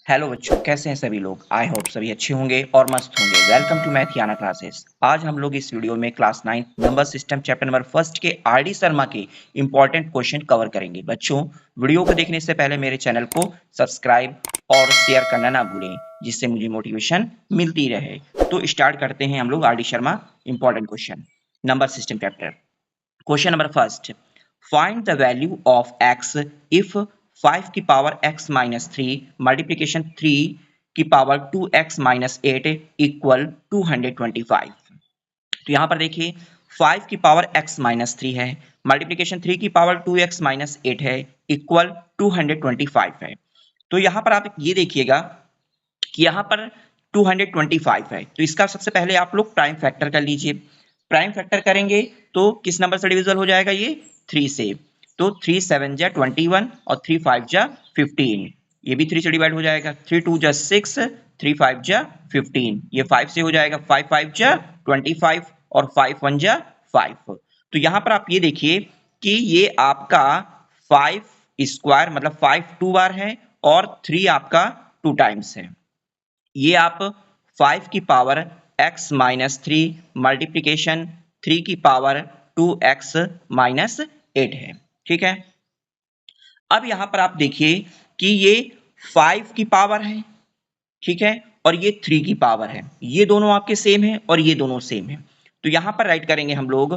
Hello बच्चों, कैसे हैं सभी लोग। आई होप सभी अच्छे होंगे और मस्त होंगे। Welcome to Mathiana classes. आज हम लोग इस वीडियो में class 9 number system chapter number first के आर डी शर्मा के इंपॉर्टेंट क्वेश्चन कवर करेंगे। बच्चों, वीडियो को देखने से पहले मेरे चैनल को सब्सक्राइब और शेयर करना ना भूलें, जिससे मुझे मोटिवेशन मिलती रहे। तो स्टार्ट करते हैं हम लोग are D Sharma important question number system chapter. Question number first, find the value of x if 5 की पावर x माइनस 3 मल्टीप्लीकेशन 3 की पावर 2x माइनस 8 इक्वल 225। तो यहां पर देखिए 5 की पावर x माइनस 3 है, मल्टीप्लीकेशन 3 की पावर 2x माइनस 8 है, इक्वल 225 है। तो यहां पर आप ये देखिएगा कि यहाँ पर 225 है, तो इसका सबसे पहले आप लोग प्राइम फैक्टर कर लीजिए। प्राइम फैक्टर करेंगे तो किस नंबर से डिविजिबल हो जाएगा, ये 3 से। तो 3 7 जा 21 और 3 5 जा 15, ये भी 3 से डिवाइड हो जाएगा। 3 2 जा 6, 3 5 जा 15, ये 5 से हो जाएगा। 5 5 जा 25 और 5 1 जा 5। तो यहाँ पर आप ये देखिए कि ये आपका 5 स्क्वायर मतलब 5 2 बार है और 3 आपका 2 टाइम्स है। ये आप 5 की पावर x माइनस 3 मल्टीप्लीकेशन 3 की पावर 2x माइनस 8 है। ठीक है, अब यहां पर आप देखिए कि ये 5 की पावर है, ठीक है, और ये 3 की पावर है। ये दोनों आपके सेम है और ये दोनों सेम है। तो यहां पर राइट करेंगे हम लोग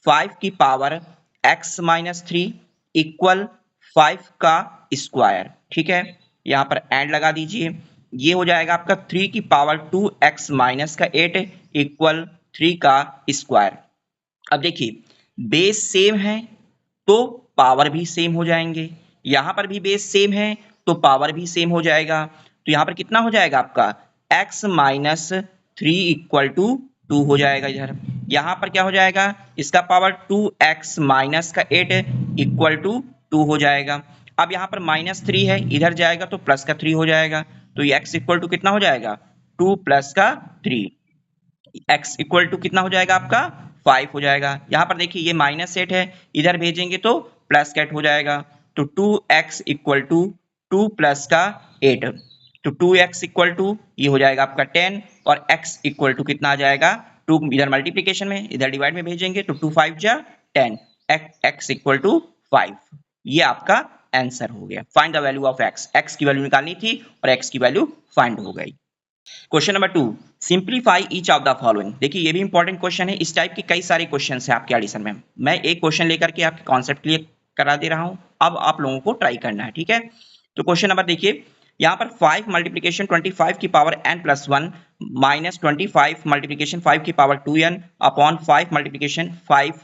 5 की पावर x माइनस 3 इक्वल 5 का स्क्वायर। ठीक है, यहां पर एंड लगा दीजिए। ये हो जाएगा आपका 3 की पावर 2x माइनस का 8 इक्वल 3 का स्क्वायर। अब देखिए बेस सेम है तो पावर भी सेम हो जाएंगे। यहां पर भी बेस सेम है तो पावर भी सेम हो जाएगा। तो यहां पर कितना हो जाएगा आपका x माइनस 3 इक्वल टू 2 हो जाएगा। इधर यहां पर क्या हो जाएगा, इसका पावर 2x माइनस का 8 इक्वल टू 2 हो जाएगा। अब यहां पर माइनस 3 है, इधर जाएगा तो प्लस का 3 हो जाएगा। तो ये x इक्वल टू कितना हो जाएगा, 2 प्लस का 3। x इक्वल टू कितना हो जाएगा आपका 5 हो जाएगा। यहां पर देखिए ये माइनस 8 है, इधर भेजेंगे तो प्लस का 8 हो जाएगा। तो 2x इक्वल टू 2 प्लस का 8। तो 2x इक्वल टू ये हो जाएगा आपका 10 और x इक्वल टू कितना आ जाएगा 2, इधर मल्टीप्लीकेशन में इधर डिवाइड में भेजेंगे तो 2 5 जा 10, x इक्वल टू 5। ये आपका आंसर हो गया। Find the value of x की वैल्यू निकालनी थी और x की वैल्यू फाइंड हो गई। Question number 2, simplify each of the following. देखिए ये भी इंपॉर्टेंट क्वेश्चन है। इस टाइप के कई सारे क्वेश्चन है आपके एडिशन में। मैं एक क्वेश्चन लेकर के आपके कॉन्सेप्ट क्लियर करा दे रहा हूं, अब आप लोगों को ट्राई करना है। ठीक है, तो क्वेश्चन नंबर देखिए, यहां पर 5 मल्टीप्लीकेशन 25 की power n plus 1 minus 25 multiplication 5 की पावर 2n अपॉन 5 मल्टीप्लीकेशन 5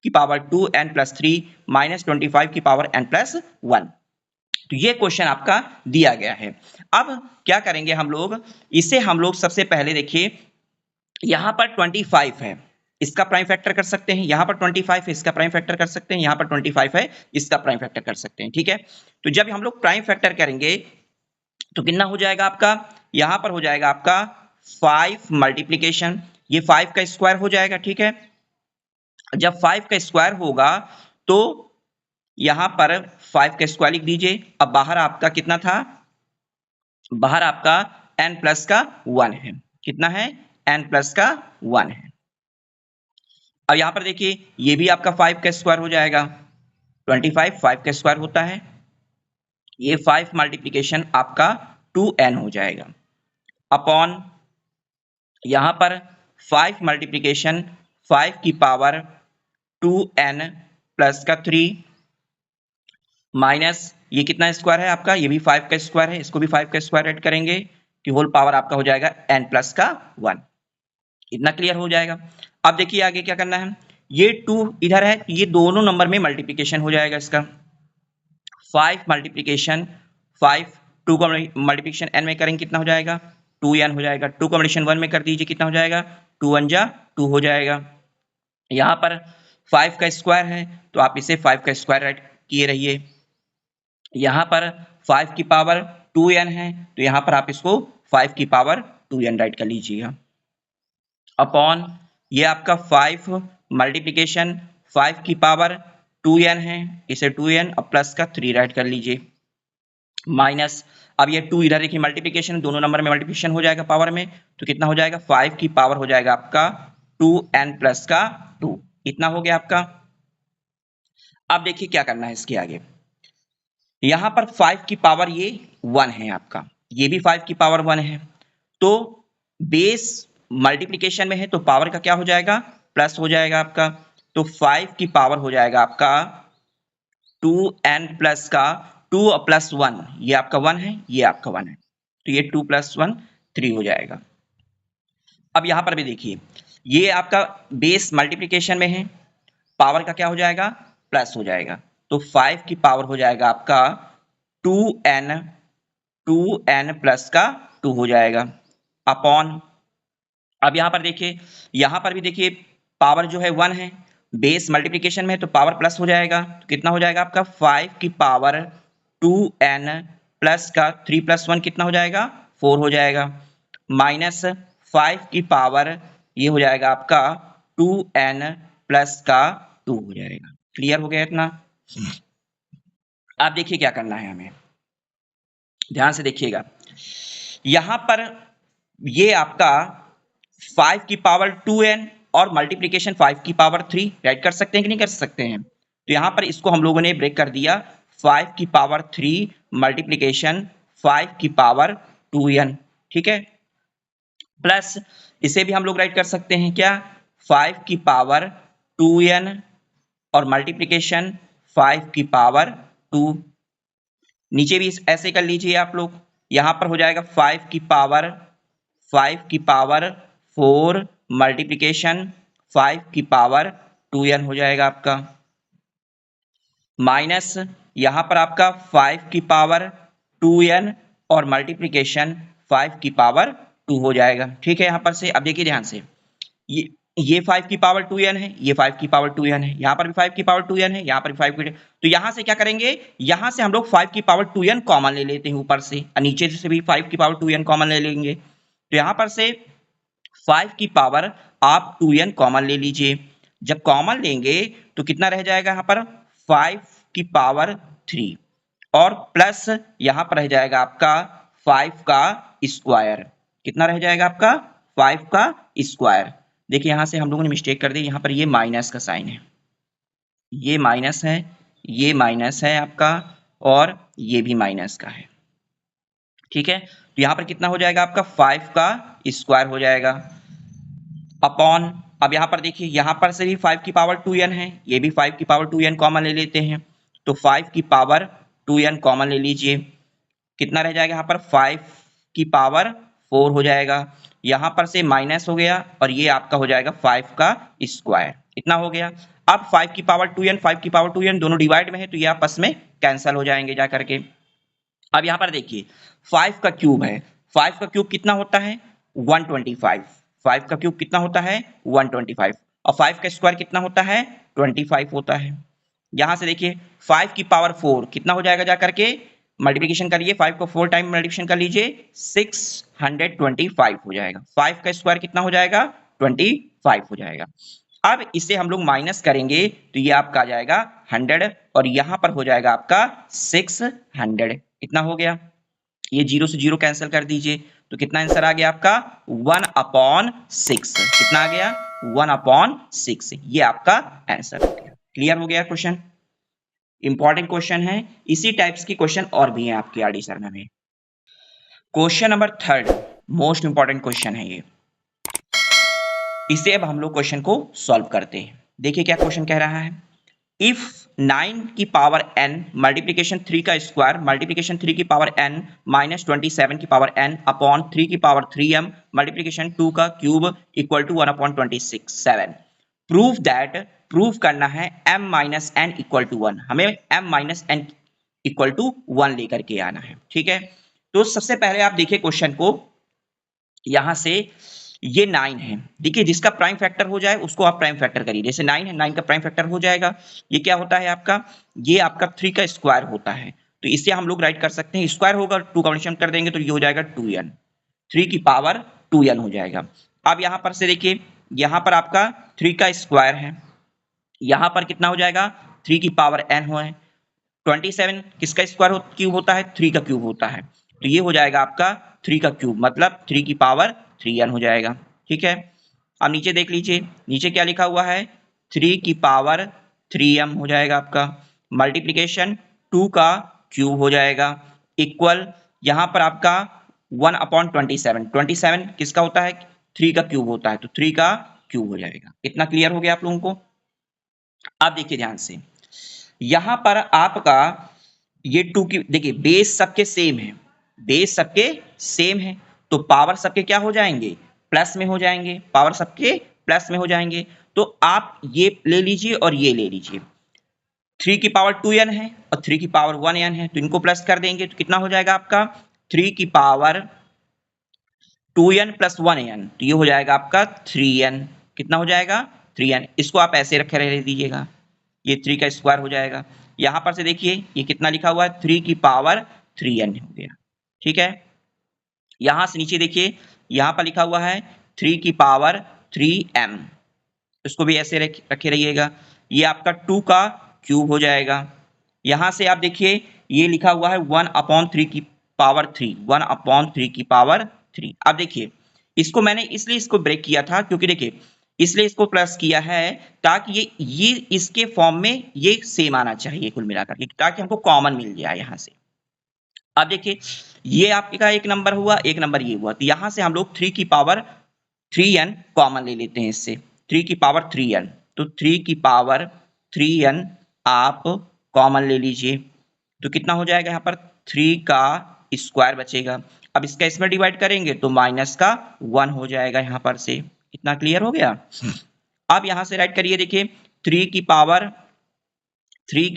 की पावर 2n प्लस 3 माइनस 25 की पावर n प्लस 1। तो ये क्वेश्चन आपका दिया गया है। अब क्या करेंगे हम लोग, इसे हम लोग सबसे पहले देखिए यहां पर 25 है, इसका प्राइम फैक्टर कर सकते हैं। यहां पर 25 है, इसका प्राइम फैक्टर कर सकते हैं। यहां पर 25 है, इसका प्राइम फैक्टर कर सकते हैं। ठीक है, तो जब हम लोग प्राइम फैक्टर करेंगे तो कितना हो जाएगा आपका, यहां पर हो जाएगा आपका 5 मल्टीप्लीकेशन, ये 5 का स्क्वायर हो जाएगा। ठीक है, जब 5 का स्क्वायर होगा तो यहां पर 5 का स्क्वायर लिख दीजिए। अब बाहर आपका कितना था, बाहर आपका n प्लस का 1 है। कितना है, n प्लस का 1 है। अब यहां पर देखिए ये भी आपका 5 का स्क्वायर हो जाएगा। 25 5 का स्क्वायर होता है, ये 5 मल्टीप्लीकेशन आपका 2n हो जाएगा अपॉन यहां पर 5 मल्टीप्लीकेशन 5 की पावर 2n प्लस का 3 माइनस ये कितना स्क्वायर है आपका, ये भी 5 का स्क्वायर है, इसको भी 5 का स्क्वायर ऐड करेंगे कि होल पावर आपका हो जाएगा n प्लस का 1। इतना क्लियर हो जाएगा। अब देखिए आगे क्या करना है, ये 2 इधर है, ये दोनों नंबर में मल्टीप्लीकेशन हो जाएगा इसका। 5 मल्टीप्लीकेशन 5 2 को मल्टीप्लीकेशन n में करेंगे कितना हो जाएगा 2n हो जाएगा। 2 को मल्टीप्लीकेशन 1 में कर दीजिए कितना हो जाएगा 2 1 जा 2 हो जाएगा। यहां पर 5 का स्क्वायर है तो आप इसे 5 का स्क्वायर ऐड किए रहिए। यहां पर 5 की पावर 2n है तो यहां पर आप इसको 5 की पावर 2n राइट कर लीजिएगा अपॉन ये आपका 5 मल्टीप्लीकेशन 5 की पावर 2n है, इसे 2n और प्लस का 3 राइट कर लीजिए माइनस अब ये 2 इधर देखिए मल्टीप्लिकेशन, दोनों नंबर में मल्टीप्लिकेशन हो जाएगा पावर में, तो कितना हो जाएगा 5 की पावर हो जाएगा आपका 2n प्लस का 2, इतना हो गया आपका। अब देखिए क्या करना है इसके आगे, यहां पर 5 की पावर ये 1 है आपका, ये भी 5 की पावर 1 है, तो बेस मल्टीप्लिकेशन में है तो पावर का क्या हो जाएगा प्लस हो जाएगा आपका, तो 5 की पावर हो जाएगा आपका 2n प्लस का 2 प्लस 1, ये आपका 1 है, ये आपका 1 है, तो ये 2 प्लस 1 3 हो जाएगा। अब यहां पर भी देखिए ये आपका बेस मल्टीप्लिकेशन में है, पावर का क्या हो जाएगा प्लस हो जाएगा, तो 5 की पावर हो जाएगा आपका 2n प्लस का 2 हो जाएगा अपॉन। अब यहां पर देखिए, यहां पर भी देखिए पावर जो है 1 है, बेस मल्टीप्लिकेशन में है तो पावर प्लस हो जाएगा, तो कितना हो जाएगा आपका 5 की पावर 2n प्लस का 3 प्लस 1 कितना हो जाएगा 4 हो जाएगा, माइनस 5 की पावर ये हो जाएगा आपका 2n प्लस का 2 हो जाएगा। क्लियर हो गया इतना। अब देखिए क्या करना है हमें, ध्यान से देखिएगा, यहां पर ये आपका 5 की पावर 2n और मल्टीप्लिकेशन 5 की पावर 3 राइट कर सकते हैं कि नहीं कर सकते हैं, तो यहां पर इसको हम लोगों ने ब्रेक कर दिया, 5 की पावर 3 मल्टीप्लिकेशन 5 की पावर 2n, ठीक है, प्लस इसे भी हम लोग राइट कर सकते हैं क्या 5 की पावर 2n और मल्टीप्लिकेशन 5 की पावर 2, नीचे भी ऐसे कर लीजिए आप लोग, यहां पर हो जाएगा 5 की पावर 4 मल्टीप्लिकेशन 5 की पावर 2n हो जाएगा आपका, माइनस यहां पर आपका 5 की पावर 2n और मल्टीप्लिकेशन 5 की पावर 2 हो जाएगा, ठीक है। यहां पर से अब देखिए ध्यान से, ये 5 की पावर 2n है, ये 5 की पावर 2n है, यहां पर भी 5 की पावर 2n है, यहां पर भी 5 की, तो यहां से क्या करेंगे, यहां से हम लोग 5 की पावर 2n कॉमन ले लेते हैं ऊपर से, और नीचे से भी 5 की पावर 2n कॉमन ले लेंगे, तो यहां पर से 5 की पावर आप 2n कॉमन ले लीजिए, जब कॉमन लेंगे तो कितना रह जाएगा यहां पर 5 की पावर 3 और प्लस यहां पर रह जाएगा आपका 5 का स्क्वायर, कितना रह जाएगा आपका 5 का स्क्वायर। देखिए यहां से हम लोगों ने मिस्टेक कर दी, यहां पर ये माइनस का साइन है, ये माइनस है, ये माइनस है आपका, और ये भी माइनस का है, ठीक है, तो यहां पर कितना हो जाएगा आपका 5 का स्क्वायर हो जाएगा अपॉन। अब यहां पर देखिए यहां पर से भी 5 की पावर 2n है, ये भी 5 की पावर 2n कॉमन ले लेते हैं, तो 5 की पावर 2n कॉमन ले लीजिए, कितना रह जाएगा यहां पर 5 की पावर 4 हो जाएगा, यहां पर से माइनस हो गया और ये आपका हो जाएगा 5 का स्क्वायर, इतना हो गया। अब 5 की पावर 2n 5 की पावर 2n दोनों डिवाइड में है तो ये आपस में कैंसिल हो जाएंगे जा करके। अब यहां पर देखिए 5 का क्यूब है, 5 का क्यूब कितना होता है 125, 5 का क्यूब कितना होता है 125, और 5 का स्क्वायर कितना होता है 25 होता है। यहां से देखिए 5 की पावर 4 कितना हो जाएगा जा करके, मल्टीप्लिकेशन करिए 5 को 4 टाइम मल्टीप्लिकेशन कर लीजिए 625 हो जाएगा, 5 का स्क्वायर कितना हो जाएगा 25 हो जाएगा। अब इसे हम लोग माइनस करेंगे तो ये आपका आ जाएगा 100 और यहां पर हो जाएगा आपका 600, इतना हो गया, ये 0 से 0 कैंसिल कर दीजिए, तो कितना आंसर आ गया आपका 1/6, कितना आ गया 1/6, ये आपका आंसर हो गया। क्लियर हो गया क्वेश्चन, इंपॉर्टेंट क्वेश्चन है, इसी टाइप्स की क्वेश्चन और भी हैं आपकी आरडी शर्मा में। Question number 3 most important question है ये, इसे अब हम लोग क्वेश्चन को सॉल्व करते हैं। देखिए क्या क्वेश्चन कह रहा है, इफ 9 की पावर n मल्टीप्लिकेशन 3 का स्क्वायर मल्टीप्लिकेशन 3 की पावर n माइनस 27 की पावर n अपॉन 3 की पावर 3m मल्टीप्लिकेशन 2 का cube equal to 1/26 prove that, prove करना है m minus n equal to 1, हमें m minus n equal to 1 लेकर के आना है, ठीक है। तो सबसे पहले आप देखिए क्वेश्चन को, यहां से ये 9 है, देखिए जिसका प्राइम फैक्टर हो जाए उसको आप प्राइम फैक्टर करिए, जैसे 9 है 9 का प्राइम फैक्टर हो जाएगा, ये क्या होता है आपका, ये आपका 3 का स्क्वायर होता है, तो इसे हम लोग राइट कर सकते हैं, स्क्वायर होगा 2 का मल्टीप्लिकेशन कर देंगे तो ये हो जाएगा 2n, 3 की पावर 2n हो जाएगा। अब यहां पर से देखिए यहां पर आपका 3 का स्क्वायर है, यहां पर कितना हो जाएगा 3 की पावर n हो है, 27 किसका स्क्वायर क्यूब होता है 3 का क्यूब होता है, तो ये हो जाएगा आपका 3 का क्यूब, मतलब 3 की पावर 3n हो जाएगा। ठीक है, अब नीचे देख लीजिए, नीचे क्या लिखा हुआ है, 3 की पावर 3m हो जाएगा आपका, मल्टीप्लीकेशन 2 का क्यूब हो जाएगा, इक्वल यहाँ पर आपका 1/27, 27 किसका होता है, 3 का क्यूब होता है, तो 3 का क्यूब हो जाएगा। इतना क्लियर हो गया आप लोगों को। अब देखिए ध्यान से, यहां पर आपका ये 2 की देखिए बेस सबके सेम है, बेस सबके सेम है, तो पावर सबके क्या हो जाएंगे, प्लस में हो जाएंगे, पावर सबके प्लस में हो जाएंगे। तो आप ये ले लीजिए और ये ले लीजिए, 3 की पावर 2n है और 3 की पावर 1n है, तो इनको प्लस कर देंगे तो कितना हो जाएगा आपका 3 की पावर 2n प्लस 1n, तो ये हो जाएगा आपका 3n। कितना हो जाएगा 3n, इसको आप ऐसे रखे रह दीजिएगा, ये 3 का स्क्वायर हो जाएगा। यहां पर से देखिए ये कितना लिखा हुआ है, 3 की पावर 3n हो गया। ठीक है, यहां से नीचे देखिए, यहां पर लिखा हुआ है 3 की पावर 3m, इसको भी ऐसे रखे रहिएगा, ये आपका 2 का क्यूब हो जाएगा। यहां से आप देखिए ये लिखा हुआ है 1/3 की पावर 3, 1/3 की पावर 3। अब देखिए इसको मैंने इसलिए इसको ब्रेक किया था, क्योंकि देखिए इसलिए इसको प्लस किया है ताकि ये इसके फॉर्म में ये सेम आना चाहिए कुल मिलाकर के, ताकि हमको कॉमन मिल जाए यहां से। अब देखिए ये आपका एक नंबर हुआ, एक नंबर ये हुआ, तो यहां से हम लोग 3 की पावर 3n कॉमन ले लेते हैं इससे, 3 की पावर 3n, तो 3 की पावर 3n आप कॉमन ले लीजिए, तो कितना हो जाएगा यहाँ पर 3 का स्क्वायर बचेगा। अब इसका इसमें डिवाइड करेंगे तो माइनस का 1 हो जाएगा यहाँ पर से। इतना क्लियर हो गया। अब यहां से राइट करिए, देखिए 3 की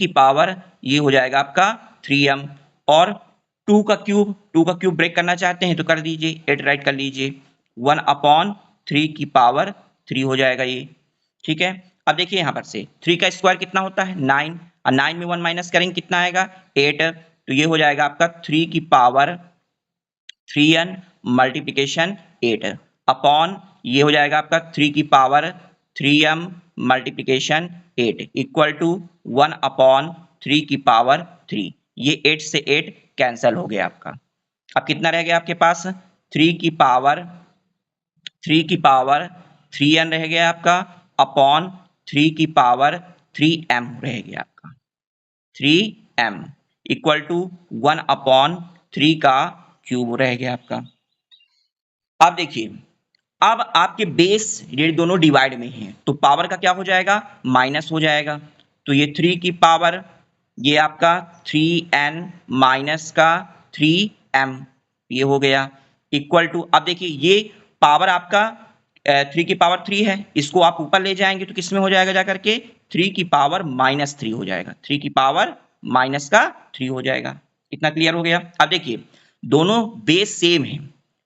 पावर ये हो जाएगा आपका 3m, और 2 का क्यूब ब्रेक करना चाहते हैं तो कर दीजिए, 8 राइट कर लीजिए, 1/3 की पावर 3 हो जाएगा ये। ठीक है, अब देखिए यहां पर से 3 का स्क्वायर कितना होता है 9, और 9 में 1 माइनस करेंगे कितना आएगा 8, तो ये हो जाएगा आपका 3 की पावर 3n मल्टीप्लीकेशन 8 अपॉन ये हो जाएगा आपका 3 की power 3m multiplication 8 equal to 1/3 की पावर 3। ये 8 से 8 कैंसिल हो गया आपका। अब कितना रह गया आपके पास 3 की पावर 3n रह गया आपका, अपॉन 3 की पावर 3m रह गया आपका, 3m इक्वल टू 1/3 का क्यूब रह गया आपका। अब देखिए, अब आपके बेस ये दोनों डिवाइड में हैं, तो पावर का क्या हो जाएगा माइनस हो जाएगा, तो ये 3 की पावर ये आपका 3n माइनस का 3m ये हो गया, इक्वल टू, अब देखिए ये पावर आपका 3 की पावर 3 है, इसको आप ऊपर ले जाएंगे तो किसमें हो जाएगा जाकर के 3 की पावर -3 हो जाएगा, 3 की पावर माइनस का 3 हो जाएगा। इतना क्लियर हो गया। अब देखिए दोनों बेस सेम है,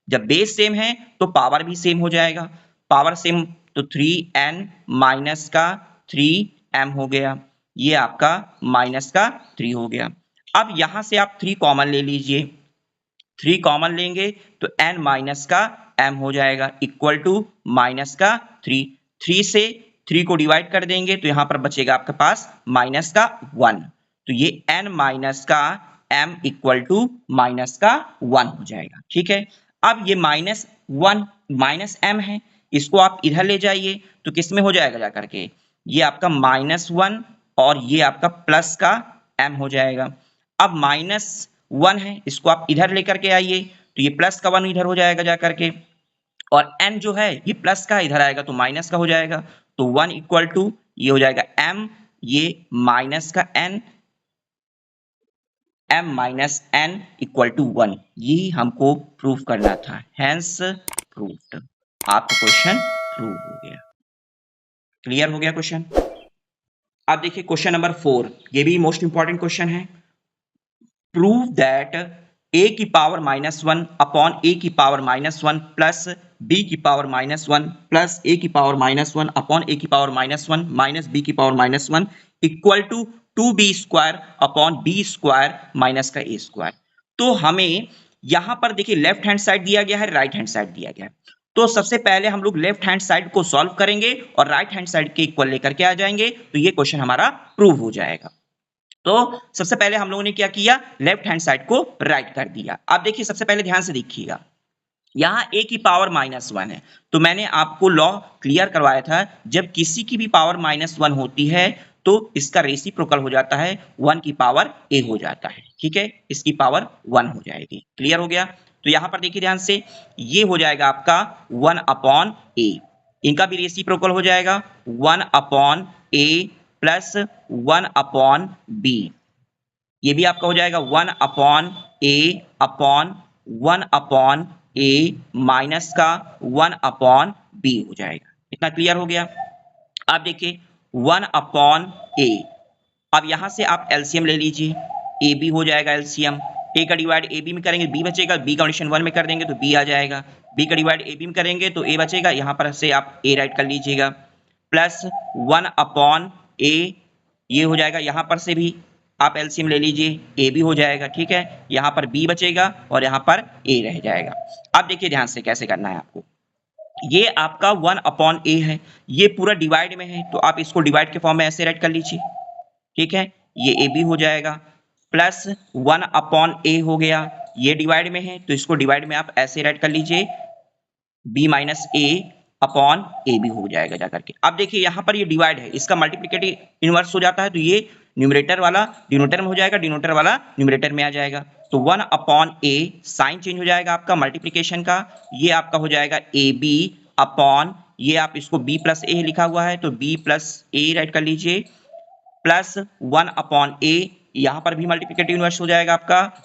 जब बेस सेम है तो पावर भी सेम हो जाएगा, पावर सेम तो 3n माइनस का 3m हो गया, ये आपका माइनस का 3 हो गया। अब यहां से आप 3 कॉमन ले लीजिए, 3 कॉमन लेंगे तो n माइनस का m हो जाएगा, इक्वल टू माइनस का 3, 3 से 3 को डिवाइड कर देंगे तो यहां पर बचेगा आपके पास माइनस का 1, तो ये n माइनस का m इक्वल टू माइनस का 1 हो जाएगा। ठीक है, अब ये -1 माइनस m है, इसको आप इधर ले जाइए तो किसमें हो जाएगा जाकर के, ये आपका -1 और ये आपका प्लस का m हो जाएगा। अब -1 है, इसको आप इधर लेकर के आइए तो ये प्लस का 1 इधर हो जाएगा जाकर के, और n जो है ये प्लस का इधर आएगा तो माइनस का हो जाएगा, तो 1 इक्वल टू ये हो जाएगा m, ये माइनस का n, m minus n equal to 1, यही हमको प्रूफ करना था, हेंस प्रूव्ड। आपका क्वेश्चन प्रूव हो गया। क्लियर हो गया क्वेश्चन। अब देखिए क्वेश्चन नंबर 4, ये भी मोस्ट इंपॉर्टेंट क्वेश्चन है। प्रूव दैट a की पावर -1 अपॉन a की पावर -1 प्लस b की पावर -1 प्लस a की पावर -1 अपॉन a की पावर -1 माइनस b की power -1 equal to 2b square upon b square minus का a स्क्वायर। तो हमें यहां पर देखिए लेफ्ट हैंड साइड दिया गया है, राइट हैंड साइड दिया गया है, तो सबसे पहले हम लोग लेफ्ट हैंड साइड को सॉल्व करेंगे और राइट हैंड साइड के इक्वल लेकर के आ जाएंगे, तो ये क्वेश्चन हमारा प्रूव हो जाएगा। तो सबसे पहले हम लोगों ने क्या किया, लेफ्ट हैंड साइड को राइट कर दिया। अब देखिए सबसे पहले ध्यान से देखिएगा, यहाँ a की पावर -1 है, तो मैंने आपको लॉ क्लियर करवाया था, जब किसी की भी पावर -1 होती है तो इसका रेसिप्रोकल हो जाता है 1 की पावर a हो जाता है। ठीक है, इसकी पावर 1 हो जाएगी। क्लियर हो गया? तो यहाँ पर देखिए ध्यान से, ये हो जाएगा आपका 1 अपॉन a, इनका भी रेसिप्रोकल हो जाएगा 1 upon a plus 1 upon b, ये भी आपका हो जाएगा 1 upon a upon 1 upon a minus का 1 अपॉन b हो जाएगा। इतना क्लियर हो गया? अब देखिए 1 अपॉन a, अब यहां से आप एलसीएम ले लीजिए, ए बी हो जाएगा एलसीएम, ए का डिवाइड ए बी में करेंगे बी बचेगा, बी का एडिशन 1 में कर देंगे तो बी आ जाएगा, बी का डिवाइड ए बी में करेंगे तो ए बचेगा, यहां पर से आप ए राइट कर लीजिएगा, प्लस 1 अपॉन ए, ये हो जाएगा, यहां पर से भी आप एलसीएम ले लीजिए, ए बी हो जाएगा। ठीक है, यहां पर बी बचेगा और यहां पर ए रह जाएगा। अब देखिए ध्यान से कैसे करना है आपको, ये आपका 1 अपॉन ए है, ये पूरा डिवाइड में है तो आप इसको डिवाइड के फॉर्म में ऐसे राइट कर लीजिए। ठीक है, ये ए बी हो जाएगा, प्लस 1 अपॉन ए हो गया, ये डिवाइड में है तो इसको डिवाइड में आप ऐसे राइट कर लीजिए, B minus A upon A B हो जाएगा जाकर के। अब देखिए यहाँ पर ये डिवाइड है, इसका मल्टीप्लिकेटिव इनवर्स हो जाता है तो ये न्यूमरेटर वाला डिनोमिनेटर में हो जाएगा, डिनोमिनेटर वाला न्यूमरेटर में आ जाएगा। तो 1 अपॉन ए, साइन चेंज हो जाएगा आपका मल्टीप्लिकेशन का, ये आपका हो जाएगा ए बी अपॉन, ये आप इसको बी प्लस ए लिखा हुआ है तो बी प्लस ए राइट कर लीजिए, प्लस 1 अपॉन ए, यहां पर भी मल्टीप्लिकेटिव इनवर्स हो जाएगा आपका,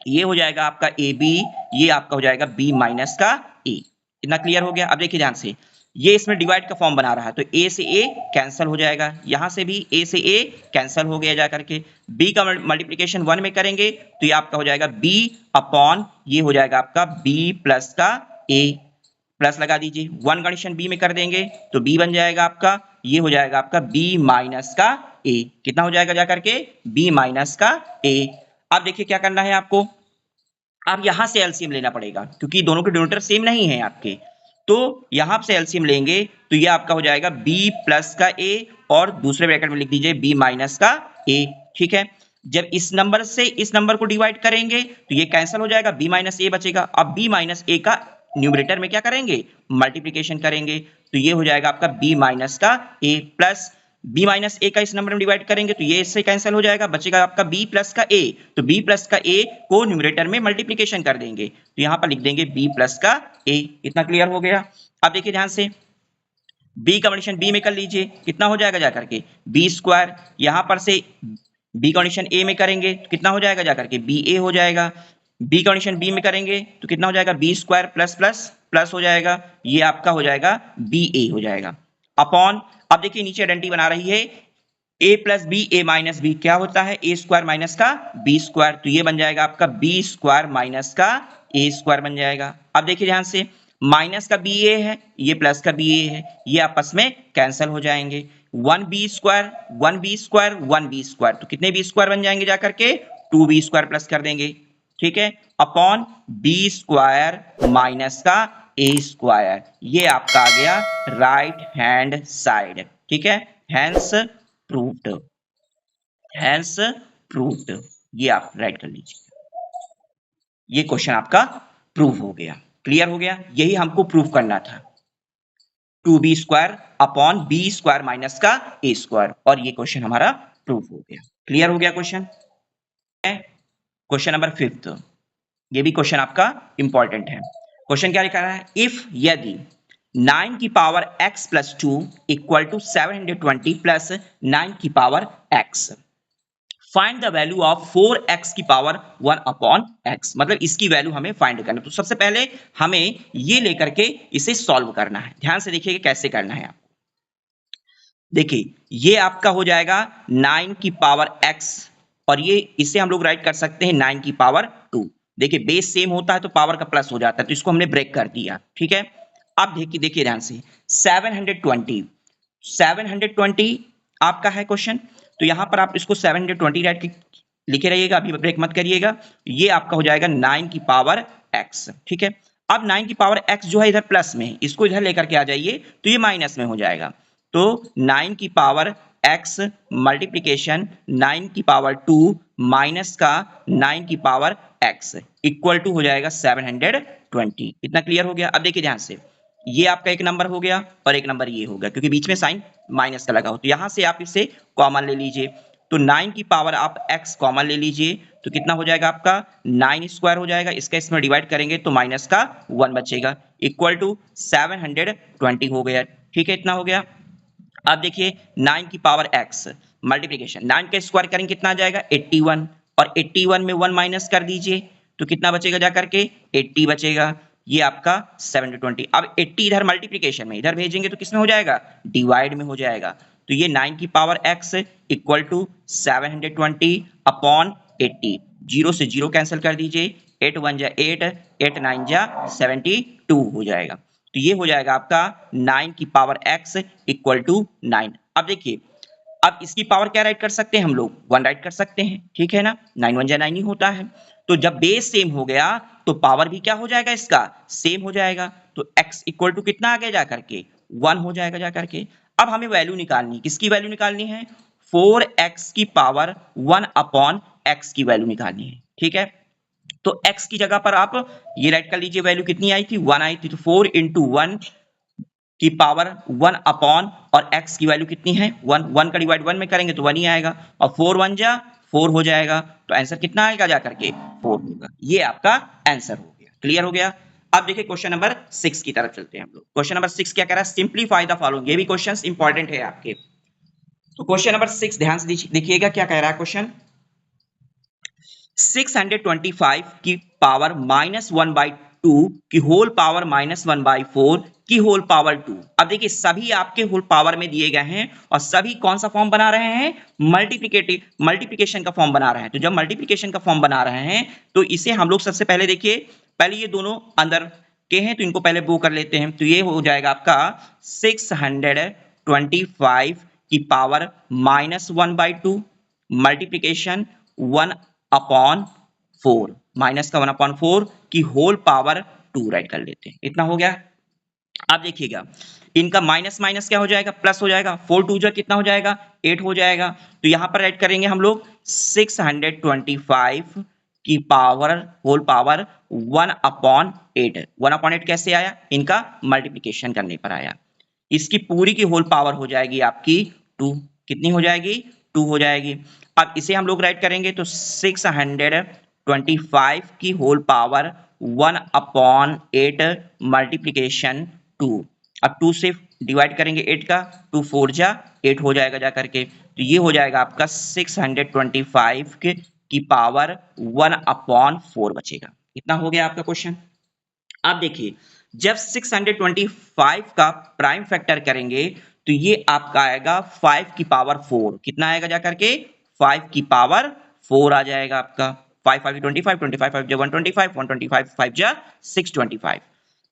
ये हो जाएगा आपका ए बी, ये आपका हो जाएगा बी माइनस का ए। इतना क्लियर हो गया? अब देखिए ध्यान से, ये इसमें डिवाइड का फॉर्म बना रहा है तो ए से ए कैंसिल हो जाएगा, यहां से भी ए से ए कैंसिल हो गया जाकर के, बी का मल्टीप्लिकेशन 1 में करेंगे तो ये आपका हो जाएगा बी अपॉन, ये हो जाएगा आपका बी प्लस का ए, प्लस लगा दीजिए, 1 कंडीशन बी में कर देंगे तो बी बन जाएगा आपका, ये हो जाएगा आपका बी माइनस का ए, कितना हो जाएगा जाकर के बी माइनस का ए। अब देखिए क्या करना है आपको, अब यहां से एलसीएम लेना पड़ेगा क्योंकि दोनों के डिनोमिनेटर सेम नहीं है आपके, तो यहां से एलसीएम लेंगे तो ये आपका हो जाएगा b प्लस का a और दूसरे ब्रैकेट में लिख दीजिए b माइनस का a। ठीक है, जब इस नंबर से इस नंबर को डिवाइड करेंगे तो ये कैंसिल हो जाएगा, b माइनस a बचेगा। अब b माइनस a का न्यूमरेटर में क्या करेंगे, मल्टीप्लिकेशन करेंगे तो ये हो जाएगा आपका b माइनस का a, प्लस b माइनस ए का इस नंबर में डिवाइड करेंगे तो ये इससे कैंसिल हो जाएगा, बचेगा आपका b प्लस का a, तो b प्लस का a को न्यूमरेटर में मल्टीप्लिकेशन कर देंगे तो यहां पर लिख देंगे b प्लस का a। इतना क्लियर हो गया? अब देखिए ध्यान से, b का कंडीशन b में कर लीजिए, कितना हो जाएगा जाकर के b स्क्वायर, यहां पर से b कंडीशन a में करेंगे तो कितना हो जाएगा जाकर के b a हो जाएगा, b कंडीशन b में करेंगे तो कितना हो जाएगा b square plus plus plus हो जाएगा, ये आपका हो जाएगा b a हो जाएगा, अपॉन, अब देखिए नीचे आइडेंटिटी बना रही है a plus B A minus B, क्या होता है a स्क्वायर माइनस का b स्क्वायर, तो ये बन जाएगा आपका b स्क्वायर माइनस का a स्क्वायर बन जाएगा। अब देखिए ध्यान से, माइनस का बी ए है, ये प्लस का बी ए है, ये आपस में कैंसिल हो जाएंगे, 1b square 1b square 1b square, तो कितने b स्क्वायर बन जाएंगे जाकर के 2b स्क्वायर प्लस कर देंगे। ठीक है, अपॉन b स्क्वायर माइनस का a स्क्वायर, ये आपका आ गया राइट हैंड साइड। ठीक है, हैंस प्रूव्ड, हैंस प्रूव्ड, ये आप राइट कर लीजिए, ये क्वेश्चन आपका प्रूव हो गया। क्लियर हो गया? यही हमको प्रूव करना था, 2b square upon b square minus का a स्क्वायर, और ये क्वेश्चन हमारा प्रूव हो गया। क्लियर हो गया क्वेश्चन? क्वेश्चन नंबर 5, ये भी क्वेश्चन आपका इंपॉर्टेंट है। क्वेश्चन क्या लिखा है, इफ यदि 9 की power x plus 2 equal to 720 plus 9 की power x, find the value of 4x की पावर 1 अपॉन x, मतलब इसकी वैल्यू हमें फाइंड करना है। तो सबसे पहले हमें ये लेकर के इसे सॉल्व करना है। ध्यान से देखिए कैसे करना है आपको। देखिए ये आपका हो जाएगा 9 की पावर x, और ये इसे हम लोग राइट कर सकते हैं 9 की पावर 2। देखिए बेस सेम होता है तो पावर का प्लस हो जाता है, तो इसको हमने ब्रेक कर दिया। ठीक है, अब देखिए ध्यान से, 720 आपका है क्वेश्चन, तो यहां पर आप इसको 720 राइट लिखे रहिएगा, अभी ब्रेक मत करिएगा। ये आपका हो जाएगा 9 की पावर x। ठीक है, अब 9 की पावर x जो है इधर प्लस में, इसको इधर लेकर के आ जाइए तो ये माइनस में हो जाएगा, तो 9 की पावर x मल्टीप्लीकेशन 9 की पावर 2 माइनस का 9 की पावर x इक्वल टू हो जाएगा 720। इतना क्लियर हो गया। अब देखिए ध्यान से, ये आपका एक नंबर हो गया और एक नंबर ये हो गया, क्योंकि बीच में साइन माइनस का लगा हो, तो यहां से आप इसे कॉमन ले लीजिए। तो 9 की पावर आप x कॉमन ले लीजिए, तो कितना हो जाएगा आपका 9 स्क्वायर हो जाएगा, इसका इसमें डिवाइड करेंगे तो माइनस का 1 बचेगा, इक्वल टू 720 हो गया। ठीक है, इतना हो गया। अब देखिए 9 की पावर x मल्टीप्लीकेशन 9 का स्क्वायर करेंगे कितना आ जाएगा 81, और 81 में 1 माइनस कर दीजिए तो कितना बचेगा जा करके 80 बचेगा। ये आपका 720। अब 80 इधर मल्टीप्लीकेशन में, इधर भेजेंगे तो किसमें हो जाएगा डिवाइड में हो जाएगा। तो ये 9 की power x equal to 720 upon 80। Zero से जीरो कैंसिल कर दीजिए, 8 1 जा 8, 8 9 जा 72 हो जाएगा। तो ये हो जाएगा आपका 9 की पावर x इक्वल टू 9। अब देखिए, अब इसकी पावर क्या राइट कर सकते हैं हम लोग 1 राइट कर सकते हैं, ठीक है ना, 9 1 जा 9 ही होता है। तो जब बेस सेम हो गया तो पावर भी क्या हो जाएगा इसका सेम हो जाएगा, तो x इक्वल टू कितना आ गया जा करके 1 हो जाएगा जा करके। अब हमें वैल्यू निकालनी, किसकी वैल्यू निकालनी है 4x की पावर 1 अपॉन x की वैल्यू निकालनी है, ठीक है। तो x की जगह पर आप ये राइट कर लीजिए, वैल्यू कितनी आई थी 1 आई थी, तो 4 इंटू 1 की पावर 1 अपॉन, और x की वैल्यू कितनी है 1, 1 का डिवाइड 1 में करेंगे तो 1 ही आएगा, और 4 1 जा 4 हो जाएगा, तो आंसर कितना आएगा जा करके 4 होगा। ये आपका आंसर हो गया, क्लियर हो गया। अब देखिए क्वेश्चन नंबर 6 की तरफ चलते हैं हम लोग। क्वेश्चन नंबर 6 क्या कह रहा है, सिंप्लीफाई द फॉलोइंग। ये भी क्वेश्चंस इंपॉर्टेंट है आपके। तो क्वेश्चन नंबर 6 ध्यान से देखिएगा क्या कह रहा है क्वेश्चन। 625 की पावर -1/2 की होल पावर -1/4 की होल पावर 2। अब देखिए सभी आपके होल पावर में दिए गए हैं और सभी कौन सा फॉर्म बना रहे हैं मल्टीप्लिकेशन का फॉर्म बना रहे हैं। तो जब मल्टीप्लिकेशन का फॉर्म बना रहे हैं तो इसे हम लोग सबसे पहले देखिए, पहले ये दोनों अंदर के हैं तो इनको पहले वो कर लेते हैं। तो ये हो जाएगा आपका 625 की पावर -1/2 मल्टीप्लिकेशन 1 अपॉन 4, माइनस का 1 अपॉन 4 की होल पावर 2 राइट कर लेते हैं। इतना हो गया। अब देखिएगा इनका माइनस माइनस क्या हो जाएगा प्लस हो जाएगा, 4 2 जा कितना हो जाएगा 8 हो जाएगा। तो यहां पर राइट करेंगे हम लोग 625 की power whole power 1 upon 8। 1 upon 8 कैसे आया, इनका मल्टीप्लिकेशन करने पर आया। इसकी पूरी की होल पावर हो जाएगी आपकी 2। कितनी हो जाएगी 2 हो जाएगी। अब इसे हम लोग राइट करेंगे तो 625 की होल पावर 1 अपॉन 8 मल्टीप्लिकेशन 2। अब 2 से डिवाइड करेंगे 8 का, 2 4 जा 8 हो जाएगा जा करके। तो ये हो जाएगा आपका 625 की पावर 1 अपॉन 4 बचेगा। इतना हो गया आपका क्वेश्चन। अब देखिए जब 625 का प्राइम फैक्टर करेंगे तो ये आपका आएगा 5 की पावर 4। कितना आएगा जाकर के 5 की पावर 4 आ जाएगा आपका। 5 5 25 25 5 125 125 5 जा 625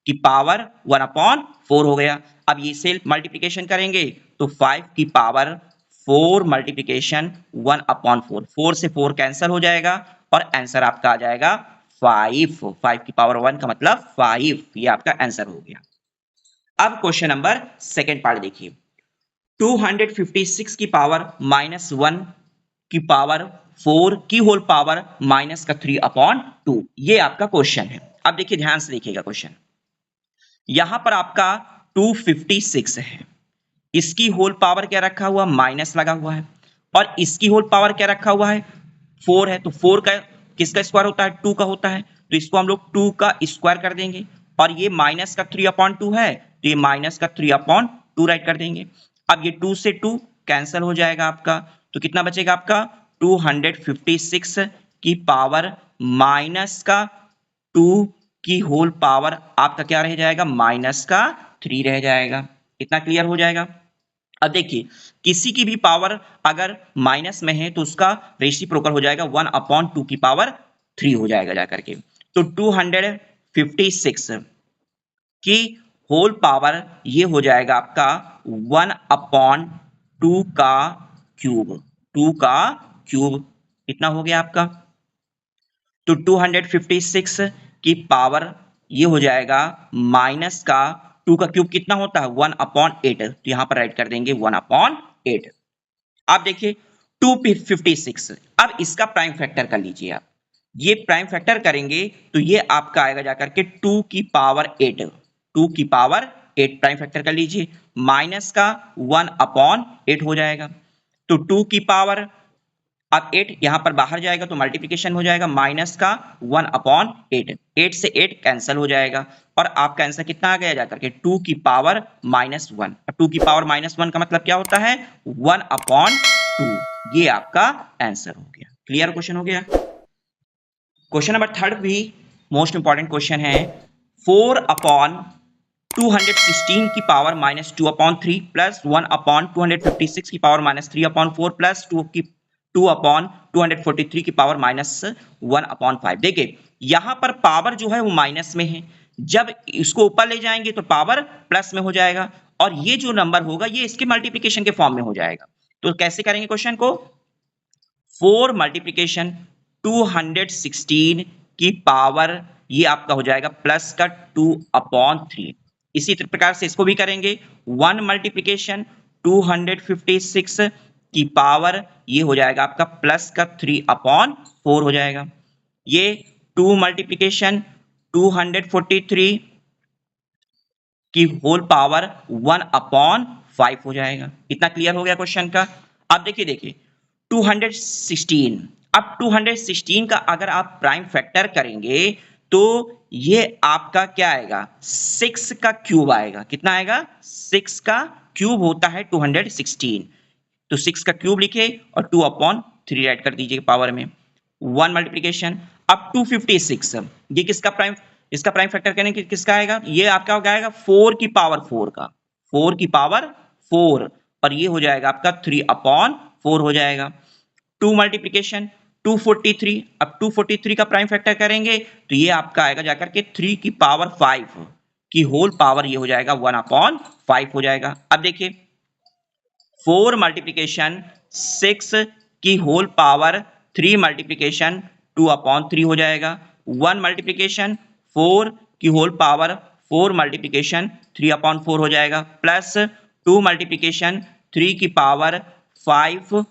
की पावर 1 अपॉन 4 हो गया। अब ये से मल्टीप्लिकेशन करेंगे तो 5 की पावर 4 मल्टीप्लिकेशन 1 अपॉन 4, 4 से 4 कैंसिल हो जाएगा और आंसर आपका आ जाएगा 5। 5 की पावर 1 का मतलब 5। ये आपका आंसर हो गया। अब क्वेश्चन नंबर सेकंड पार्ट देखिए, 256 की पावर -1 की पावर 4 की होल पावर माइनस का 3 अपॉन 2। ये आपका क्वेश्चन है। अब देखिए ध्यान से देखिएगा क्वेश्चन, यहां पर आपका 256 है, इसकी होल पावर क्या रखा हुआ माइनस लगा हुआ है, और इसकी होल पावर क्या रखा हुआ है 4 है। तो 4 का किसका स्क्वायर होता है 2 का होता है, तो इसको हम लोग 2 का स्क्वायर कर देंगे, और ये माइनस का 3 अपॉन 2 है तो ये माइनस का 3 अपॉन 2 राइट कर देंगे। अब ये 2 से 2 कैंसिल हो जाएगा आपका, तो कितना बचेगा आपका 256 की पावर माइनस का 2 की होल पावर आपका क्या रह जाएगा माइनस का 3 रह जाएगा। इतना क्लियर हो जाएगा। अब देखिए किसी की भी पावर अगर माइनस में है तो उसका रेसिप्रोकल हो जाएगा 1 अपॉन 2 की पावर 3 हो जाएगा जाकर के। तो 256 की होल पावर ये हो जाएगा आपका 1 अपॉन 2 का क्यूब, 2 का क्यूब। इतना हो गया आपका। तो 256 की पावर ये हो जाएगा माइनस का 2 का क्यूब कितना होता है 1 अपॉन 8। तो यहां पर राइट कर देंगे 1 अपॉन 8। आप देखिए 256, अब इसका प्राइम फैक्टर कर लीजिए आप। ये प्राइम फैक्टर करेंगे तो ये आपका आएगा जाकर के 2 की पावर 8, 2 की पावर 8 प्राइम फैक्टर कर लीजिए, माइनस का 1 अपॉन 8 हो जाएगा। तो 2 की पावर, अब 8 यहां पर बाहर जाएगा तो मल्टीप्लिकेशन हो जाएगा, माइनस का 1 अपॉन 8, 8 से 8 कैंसिल हो जाएगा और आपका आंसर कितना आ गया जाकर के 2 की पावर -1। 2 की पावर -1 का मतलब क्या होता है, 1 अपॉन 2। ये आपका आंसर हो गया। क्लियर क्वेश्चन हो गया। क्वेश्चन नंबर थर्ड भी मोस्ट इंपॉर्टेंट क्वेश्चन है। 4 अपॉन 216 की पावर -2 अपॉन 3 प्लस 1 अपॉन 256 की पावर -3 अपॉन 4 प्लस 2 अपॉन 243 की पावर -1 अपॉन 5। देखिए यहां पर पावर जो है वो माइनस में है, जब इसको ऊपर ले जाएंगे तो पावर प्लस में हो जाएगा और ये जो नंबर होगा ये इसके मल्टीप्लिकेशन के फॉर्म में हो जाएगा। तो कैसे करेंगे क्वेश्चन को, 4 मल्टीप्लिकेशन 216 की पावर, ये आपका हो जाएगा प्लस का 2 अपॉन 3। इसी प्रकार से इसको भी करेंगे, 1 मल्टीप्लिकेशन 256 की पावर, ये हो जाएगा आपका प्लस का 3 अपॉन 4 हो जाएगा। ये 2 मल्टीप्लिकेशन 243 की होल पावर 1 अपॉन 5 हो जाएगा। इतना क्लियर हो गया क्वेश्चन का। अब देखिए 216, अब 216 का अगर आप प्राइम फैक्टर करेंगे तो ये आपका क्या आएगा, 6 का क्यूब आएगा। कितना आएगा, 6 का क्यूब होता है 216। तो 6 का क्यूब लिखे और 2 अपॉन 3 ऐड कर दीजिए पावर में, 1 मल्टीप्लिकेशन। अब 256, ये किसका प्राइम, इसका प्राइम फैक्टर करने की किसका आएगा, ये आपका हो जाएगा 4 की पावर 4 का, 4 की पावर 4 और ये हो जाएगा आपका 3 अपॉन 4 हो जाएगा। 2 मल्टीप्लिकेशन 243, अब 243 का प्राइम फैक्टर करेंगे तो ये आपका आएगा जाकर के 3 की पावर 5 की होल पावर, ये हो जाएगा 1 अपॉन 5 हो जाएगा। अब देखिए 4 मल्टीप्लिकेशन 6 की होल पावर 3 मल्टीप्लिकेशन 2 अपॉन 3 हो जाएगा। 1 मल्टीप्लिकेशन 4 की होल पावर 4 मल्टीप्लिकेशन 3 अपॉन 4 हो जाएगा, प्लस 2 मल्टीप्लिकेशन 3 की पावर 5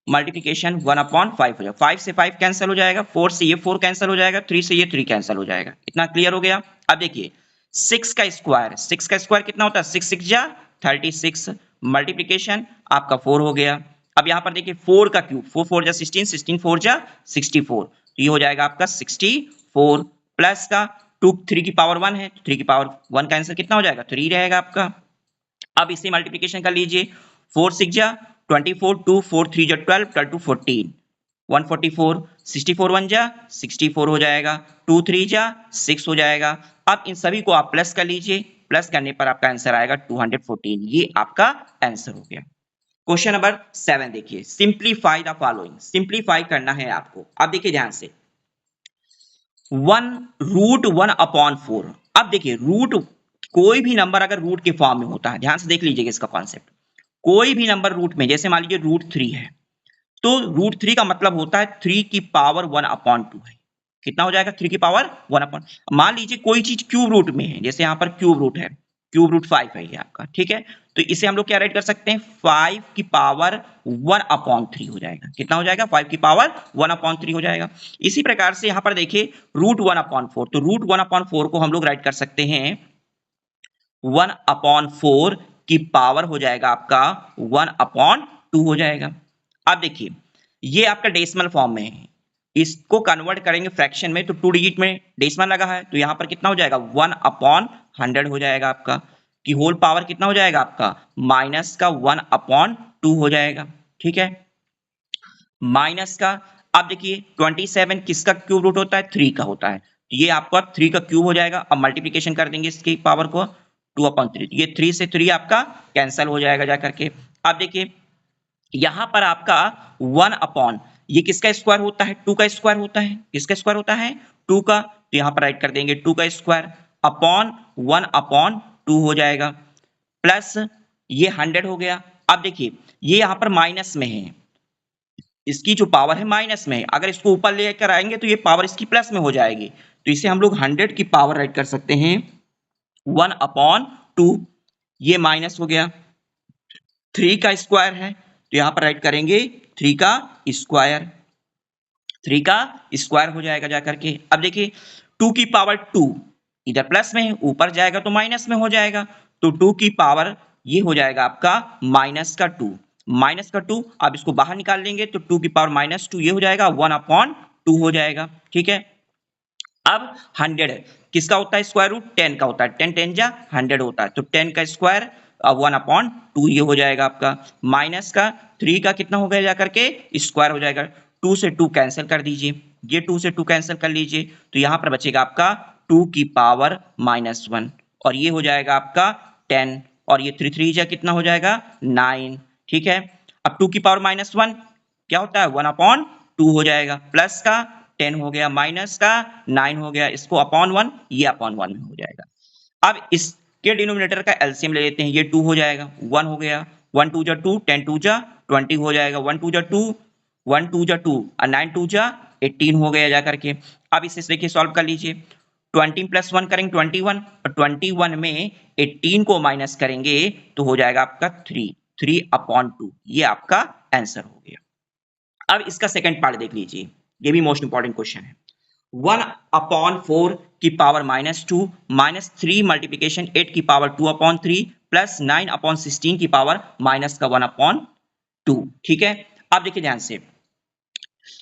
मल्टीप्लिकेशन 1 अपॉन 5 हो जाएगा। 5 से 5 कैंसिल हो जाएगा, 4 से ये 4 कैंसिल हो जाएगा, 3 से ये 3 कैंसिल हो जाएगा। इतना क्लियर हो गया। अब देखिए 6 का स्क्वायर कितना होता है, 6 6 जा 36, मल्टीप्लिकेशन आपका 4 हो गया। अब यहां पर देखिए 4 का क्यूब, 4 4 जा 16, 16 4 जा 64, तो ये हो जाएगा आपका 64 प्लस का 2 3 की पावर 1 है, 3 की पावर 1 का आंसर कितना हो जाएगा, 3 रहेगा आपका। अब इसी मल्टीप्लिकेशन कर लीजिए, 4 6 जा 24, 2 4 3 जा 12, 12 2 14, 144, 64 1 जा 64 हो जाएगा, 2 3 जा 6 हो जाएगा। अब इन सभी को आप प्लस कर लीजिए, प्लस करने पर आपका आंसर आएगा 214। ये आपका आंसर हो गया। क्वेश्चन नंबर 7 देखिए, सिंप्लीफाई द फॉलोइंग। सिंप्लीफाई करना है आपको। अब देखिए ध्यान से, 1 रूट 1 अपॉन 4। अब देखिए रूट, कोई भी नंबर अगर रूट के फॉर्म में होता है, ध्यान से देख लीजिएगा इसका कॉन्सेप्ट, कोई भी नंबर रूट में, जैसे मान लीजिए रूट 3 है, तो रूट 3 का मतलब होता है 3 की पावर 1 अपॉन 2 है। कितना हो जाएगा, 3 की पावर 1 अपॉन, मान लीजिए कोई चीज क्यूब रूट में है, जैसे यहां पर क्यूब रूट है, क्यूब रूट 5 है ये आपका, ठीक है, तो इसे हम लोग क्या राइट कर सकते हैं, 5 की पावर 1 अपॉन 3 हो जाएगा। कितना हो जाएगा, 5 की पावर 1 अपॉन 3 हो जाएगा। इसी प्रकार से यहां पर देखिए रूट 1 अपॉन 4, तो रूट 1 अपॉन 4 को हम लोग राइट कर सकते हैं 1 अपॉन 4 की पावर हो जाएगा आपका 1 अपॉन 2 हो जाएगा। अब देखिए ये आपका डेसिमल फॉर्म में है, इसको कन्वर्ट करेंगे फ्रैक्शन में, तो 2 डिजिट में डेसिमल लगा है, तो यहां पर कितना हो जाएगा, 1 अपॉन 100 हो जाएगा आपका, कि होल पावर कितना हो जाएगा आपका, माइनस का 1 अपॉन 2 हो जाएगा। ठीक है, माइनस का, अब देखिए 27 किसका क्यूब रूट होता है, 3 का होता है, तो ये आपका 3 का क्यूब हो जाएगा। अब मल्टीप्लिकेशन कर देंगे इसकी पावर को 2 अपॉन 3, ये 3 से 3 आपका कैंसिल हो जाएगा जाकर के। अब देखिए यहां पर आपका 1 अपॉन, ये किसका स्क्वायर होता है, 2 का स्क्वायर होता है, किसका स्क्वायर होता है, 2 का, तो यहां पर राइट कर देंगे 2 का स्क्वायर अपॉन 1 अपॉन 2 हो जाएगा, प्लस ये 100 हो गया। अब देखिए ये यहां पर माइनस में है, इसकी जो पावर है माइनस में है, अगर इसको ऊपर लेकर आएंगे तो ये पावर इसकी प्लस में हो जाएगी, तो इसे हम लोग 100 की पावर राइट कर सकते हैं 1 अपॉन 2, ये माइनस हो गया, 3 का स्क्वायर है, तो यहाँ पर राइट करेंगे 3 का स्क्वायर, 3 का स्क्वायर हो जाएगा जाकर के। अब देखिए 2 की पावर 2 इधर प्लस में है, ऊपर जाएगा तो माइनस में हो जाएगा, तो 2 की पावर ये हो जाएगा आपका माइनस का 2, माइनस का 2। अब इसको बाहर निकाल लेंगे तो 2 की पावर माइनस 2 ये हो जाएगा 1/2 हो जाएगा, ठीक है। अब 100 किसका होता है स्क्वायर रूट, 10 का होता है, 10 10 जा 100 होता है, तो 10 का स्क्वायर 1/2 ये हो जाएगा आपका, माइनस का 3 का कितना हो गया जाकर के स्क्वायर हो जाएगा, 2 से 2 कैंसिल कर दीजिए, ये 2 से 2 कैंसिल कर लीजिए, तो यहाँ पर बचेगा आपका 2 की पावर -1 और ये हो जाएगा आपका 10 और ये 3 3 जा कितना हो जाएगा 9, ठीक है। अब 2 की पावर -1 क्या होता है 1/2 हो जाएगा, प्लस का 10 हो गया, माइनस का 9 हो गया, इसको अपॉन 1 ये अपॉन 1 में हो जाएगा। अब इसके डिनोमिनेटर का एलसीएम ले लेते हैं, ये 2 हो जाएगा, 1 हो गया, 1 2 जा 2, 10 2 जा 20 हो जाएगा, 1 2 जा 2, 1 2 जा 2 और 9 2 जा 18 हो गया जा करके। अब इसे देखिए सॉल्व कर लीजिए, 20 प्लस 1 करेंगे 21 और 21 में 18 को माइनस करेंगे तो हो जाएगा आपका 3/2, ये आपका आंसर हो गया। अब इसका सेकंड पार्ट देख लीजिए, ये भी मोस्ट इंपॉर्टेंट क्वेश्चन है। 1/4 की पावर -2 -3 मल्टीप्लीकेशन 8 की पावर 2/3 प्लस 9/16 की पावर माइनस का 1/2, ठीक है। अब देखिए ध्यान से,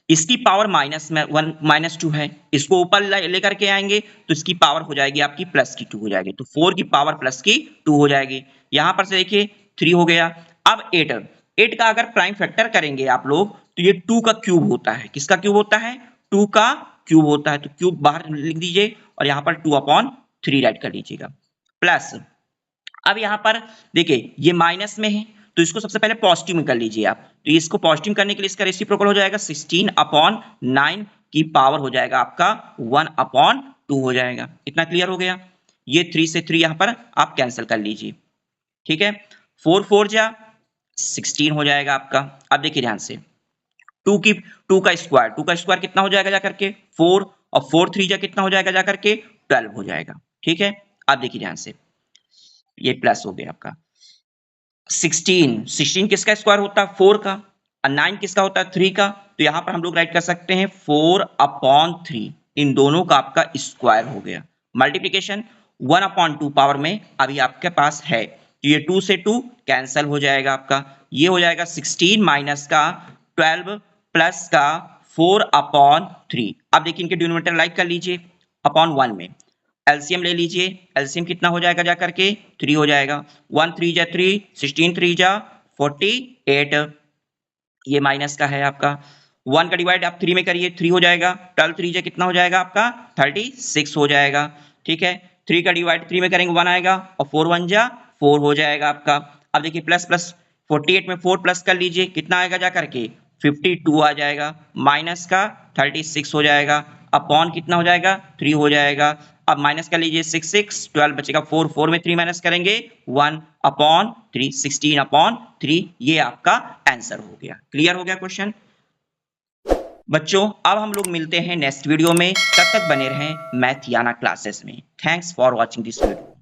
इसकी पावर -2 है, इसको ऊपर लेकर के आएंगे तो इसकी पावर हो जाएगी आपकी प्लस की 2 हो जाएगी, तो 4 की पावर प्लस की 2 हो जाएगी। यहां पर से देखिए 3 हो गया। अब 8 का अगर प्राइम फैक्टर करेंगे आप लोग तो ये 2 का क्यूब होता है, किसका क्यूब होता है 2 का क्यूब होता है, तो क्यूब बाहर लिख दीजिए और यहाँ पर 2/3 राइट कर लीजिएगा, प्लस अब यहाँ पर देखिए ये माइनस में है तो इसको सबसे पहले पॉजिटिव में कर लीजिए आप, तो इसको पॉजिटिव करने के लिए इसका रेसिप्रोकल हो जाएगा 16/9 की पावर हो जाएगा आपका 1/2 हो जाएगा। इतना क्लियर हो गया। ये 3 से 3 यहाँ पर आप कैंसिल कर लीजिए, ठीक है। 4 4 जा 16 हो जाएगा आपका। अब देखिए ध्यान से 2 का स्क्वायर कितना हो जाएगा जाकर के 4 और 4 3 जा कितना हो जाएगा जाकर के 12 हो जाएगा, ठीक है। अब देखिए ध्यान से ये प्लस हो गया आपका 16 किसका स्क्वायर होता है 4 का और 9 किसका होता है 3 का, तो यहां पर हम लोग राइट कर सकते हैं 4/3, इन दोनों का आपका स्क्वायर हो गया। मल्टीप्लीकेशन 1/2 पावर में अभी आपके पास है, तो ये 2 से 2 कैंसिल हो जाएगा आपका, ये हो जाएगा 16 माइनस का 12 प्लस का 4/3। अब देखिए इनके डिनोमिनेटर लाइक कर लीजिए अपॉन 1 में, एलसीएम ले लीजिए, एलसीएम कितना हो जाएगा जाकर के 3 हो जाएगा, 1 3 जा 3, 16 3 जा 48, ये माइनस का है आपका। 1 का डिवाइड आप 3 में करिए, 3 हो जाएगा, 12 3 जा कितना हो जाएगा आपका 36 हो जाएगा, ठीक है। 3 का डिवाइड 3 में करेंगे 1 आएगा और 4 1 जा 4 हो जाएगा आपका। अब देखिए प्लस प्लस 48 में 4 प्लस कर लीजिए, कितना आएगा जाकर के 52 आ जाएगा, माइनस का 36 हो जाएगा, अपॉन कितना हो जाएगा 3 हो जाएगा। अब माइनस कर लीजिए 6 6 12 बचेगा 4, 4 में 3 माइनस करेंगे 1/3, 16/3, ये आपका आंसर हो गया। क्लियर हो गया क्वेश्चन बच्चों। अब हम लोग मिलते हैं नेक्स्ट वीडियो में, तब तक बने रहें मैथियाना क्लासेस में। Thanks for watching this video.